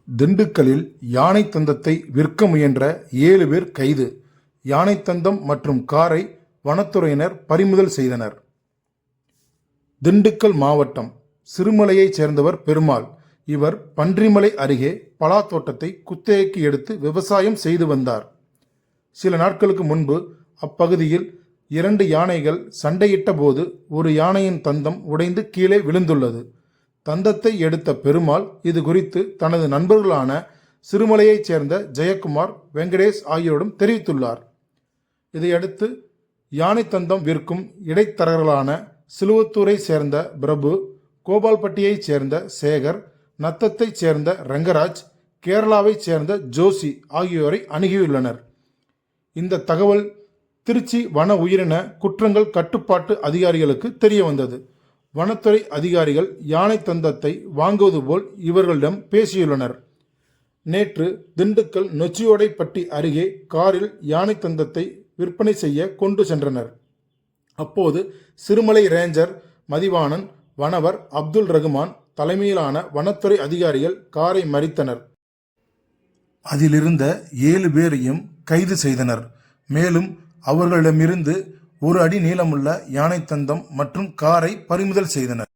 திண்டுக்கல்லில் யானை தந்தத்தை விற்க முயன்ற 7 பேர் கைது. யானை தந்தம் மற்றும் காரை வனத்துறையினர் பறிமுதல் செய்தனர். திண்டுக்கல் மாவட்டம் சிறுமலையைச் சேர்ந்தவர் பெருமாள். இவர் பன்றிமலை அருகே பலா தோட்டத்தை குத்தகைக்கு எடுத்து விவசாயம் செய்து வந்தார். சில நாட்களுக்கு முன்பு அப்பகுதியில் 2 யானைகள் சண்டையிட்ட போது ஒரு யானையின் தந்தம் உடைந்து கீழே விழுந்துள்ளது. தந்தத்தை எடுத்த பெருமாள் இது குறித்து தனது நண்பர்களான சிறுமலையைச் சேர்ந்த ஜெயக்குமார், வெங்கடேஷ் ஆகியோரிடம் தெரிவித்துள்ளார். இதையடுத்து யானை தந்தம் விற்கும் இடைத்தரகர்களான சிலுவத்தூரை சேர்ந்த பிரபு, கோபால்பட்டியைச் சேர்ந்த சேகர், நத்தத்தைச் சேர்ந்த ரங்கராஜ், கேரளாவைச் சேர்ந்த ஜோசி ஆகியோரை அணுகியுள்ளனர். இந்த தகவல் திருச்சி வன உயிரின குற்றங்கள் கட்டுப்பாட்டு அதிகாரிகளுக்கு தெரிய வந்தது. வனத்துறை அதிகாரிகள் யானை தந்தத்தை வாங்குவது போல் இவர்களிடம் பேசியுள்ளனர். நேற்று திண்டுக்கல் நொச்சியோடைப்பட்டி அருகே காரில் யானை தந்தத்தை விற்பனை செய்ய கொண்டு சென்றனர். அப்போது சிறுமலை ரேஞ்சர் மதிவாணன், வனவர் அப்துல் ரகுமான் தலைமையிலான வனத்துறை அதிகாரிகள் காரை மறித்தனர். அதிலிருந்த 7 பேரையும் கைது செய்தனர். மேலும் அவர்களிடமிருந்து 1 அடி நீளமுள்ள யானை தந்தம் மற்றும் காரை பறிமுதல் செய்தனர்.